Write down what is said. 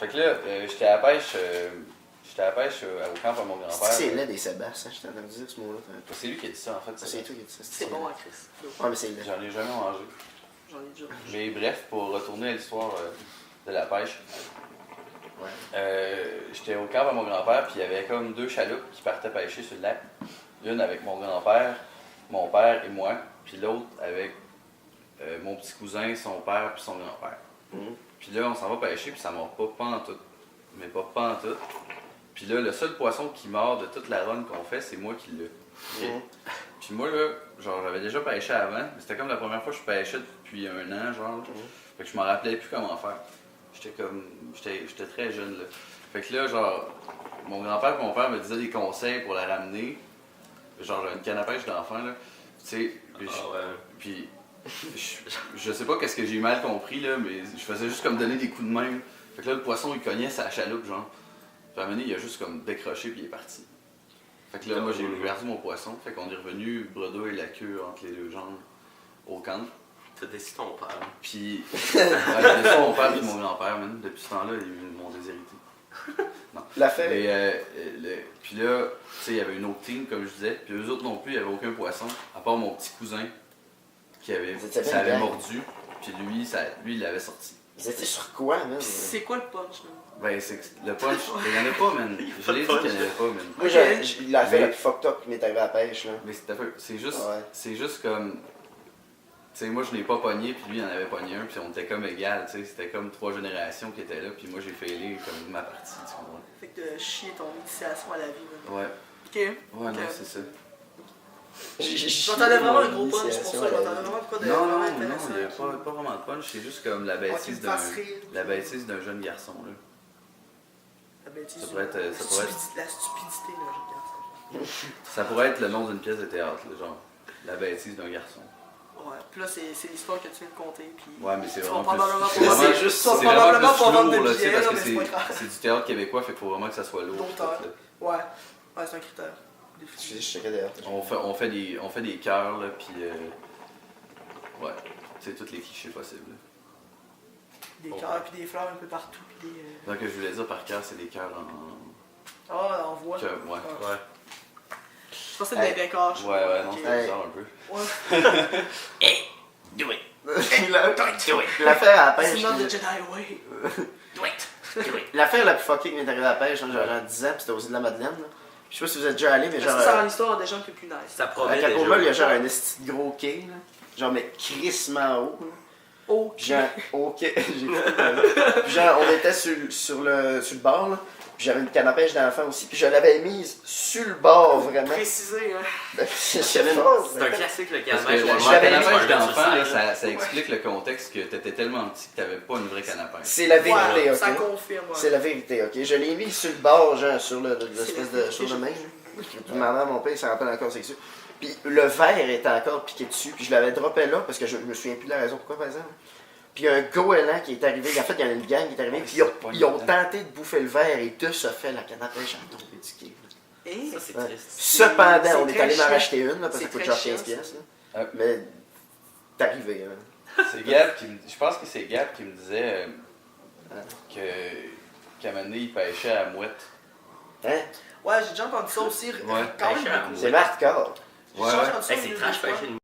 Fait que là, j'étais à la pêche, au camp à mon grand-père. C'est laid des Sébastien, je t'ai entendu dire ce mot-là. C'est lui qui a dit ça, en fait. C'est toi qui as dit ça. C'est bon à Chris. Ouais, mais c'est laid. J'en ai jamais mangé. J'en ai déjà. Mais bref, pour retourner à l'histoire de la pêche, j'étais au camp à mon grand-père, puis il y avait comme 2 chaloupes qui partaient pêcher sur le lac. L'une avec mon grand-père, mon père et moi, puis l'autre avec mon petit cousin, son père puis son grand-père. Puis là, on s'en va pêcher, puis ça mord pas pantoute. Mais pas pantoute. Puis là, le seul poisson qui mord de toute la run qu'on fait, c'est moi qui l'ai. Puis moi, là, genre, j'avais déjà pêché avant, mais c'était comme la première fois que je pêchais depuis 1 an, genre. Fait que je m'en rappelais plus comment faire. J'étais très jeune, là. Fait que là, genre, mon grand-père et mon père me disaient des conseils pour la ramener. Genre, une canne à pêche d'enfant, là. Tu sais, puis je sais pas qu'est-ce que j'ai mal compris, là, mais je faisais juste comme donner des coups de main. Fait que là, le poisson, il cognait sa chaloupe, genre. Puis à un moment donné, il a juste comme décroché, puis il est parti. Fait que là, moi, j'ai perdu mon poisson. Fait qu'on est revenu bredouille et la queue entre les 2 jambes au camp. T'as décidé ton père. Puis, j'ai décidé mon père et mon grand-père, man. Depuis ce temps-là, ils m'ont déshérité. Non. L'affaire. Puis là, tu sais, il y avait une autre team, comme je disais. Puis eux autres non plus, il n'y avait aucun poisson. À part mon petit cousin, qui avait mordu. Puis lui, il l'avait sorti. Vous étiez sur quoi, man? C'est quoi le punch, man? Ben, le punch, il n'y en a pas, man. Je l'ai dit qu'il n'y en avait pas, man. Moi, l'affaire la plus fucked up qui m'est arrivée à la pêche, là. Mais c'est juste comme... Tu sais, moi, je l'ai pas pogné, puis lui, il en avait pogné un, puis on était comme égal, tu sais. C'était comme 3 générations qui étaient là, puis moi, j'ai failé comme ma partie, tu comprends? Fait que t'as chié ton initiation à la vie, man. Ouais. Ok. Ouais, Ok. non, c'est ça. J'entendais vraiment un gros punch, c'est pour ça. J'entendais vraiment pourquoi de Non, vraiment il n'y intéressant. a pas vraiment de punch, c'est juste comme la bêtise d'un jeune garçon, là. La bêtise. Ça pourrait être... La stupidité, là, je regarde ça. Ça pourrait être le nom d'une pièce de théâtre, là, genre. La bêtise d'un garçon. Ouais, puis là, c'est l'histoire que tu viens de conter, puis... Ouais, mais c'est vraiment probablement plus... pas C'est juste ça. c'est vraiment Probablement plus pas vendre lourd, de là, tu sais, billets, parce là, que mais c'est pas grave. c'est du théâtre québécois, fait qu'il faut vraiment que ça soit lourd. D'auteur. tout, là. Ouais. Ouais, c'est un critère. Je checkais d'ailleurs. On fait des cœurs, là, puis... ouais, c'est tous les clichés possibles. Des cœurs, puis des fleurs un peu partout, puis des... Donc, je voulais dire par cœur, c'est des cœurs en... Ah, on voit. Cœur, ouais. Je pensais que c'était des décors. Ouais, non, Ok. c'est bizarre un peu. Ouais. Hey, do it. L'affaire à la pêche. C'est not the Jedi way. Do it. Do it. L'affaire la plus fuckée qui m'est arrivée à la pêche, genre 10 ans, puis c'était aux îles de la Madeleine. Là. Je sais pas si vous êtes déjà allé, mais Est-ce genre. que ça rend l'histoire des gens un peu plus nice? Ça À promet déjà. Capoma, il y a genre un esti de gros quai, là. Genre, mais crissement haut. Là. Ok. Genre, ok, j'ai Puis genre, on était sur le bord, là. Puis j'avais une canne à pêche d'enfant aussi. Puis je l'avais mise sur le bord, vraiment. Précisé, hein. Ben, c'est C'est un classique, le Parce que canne la l'avais canne à mis pêche sur d'enfant, là, le site, ça explique le contexte que t'étais tellement petit que t'avais pas une vraie canne à pêche. C'est la vérité, Ouais, ok? ça confirme, ouais. C'est la vérité, ok? Je l'ai mis sur le bord, genre, sur l'espèce C'est de la chose de vérité, main. Puis maman, mon père, il s'en rappelle encore, c'est sûr. Puis le verre était encore piqué dessus, puis je l'avais droppé là, parce que je me souviens plus de la raison pourquoi, par exemple. Puis il y a un goéland qui est arrivé, en fait, il y en a une gang qui est arrivée, puis ils ont tenté de bouffer le verre, et de ce fait, la canne à pêche a tombé du quai. Hey, Ça, c'est Ouais. triste. Cependant, C'est on est très allé m'en chiant. racheter une, là, parce que ça C'est coûte très genre chiant, 15 pièces. Ah. Mais t'es arrivé, hein. C'est Gab qui me... Je pense que c'est Gab qui me disait qu'à un moment donné, il pêchait à mouette. Hein? Ouais, j'ai déjà entendu ça aussi. Ouais. Quand même Pêcher à beaucoup. C'est hardcore. J'ai déjà entendu ça Hey, c'est une trash fois. pêcher une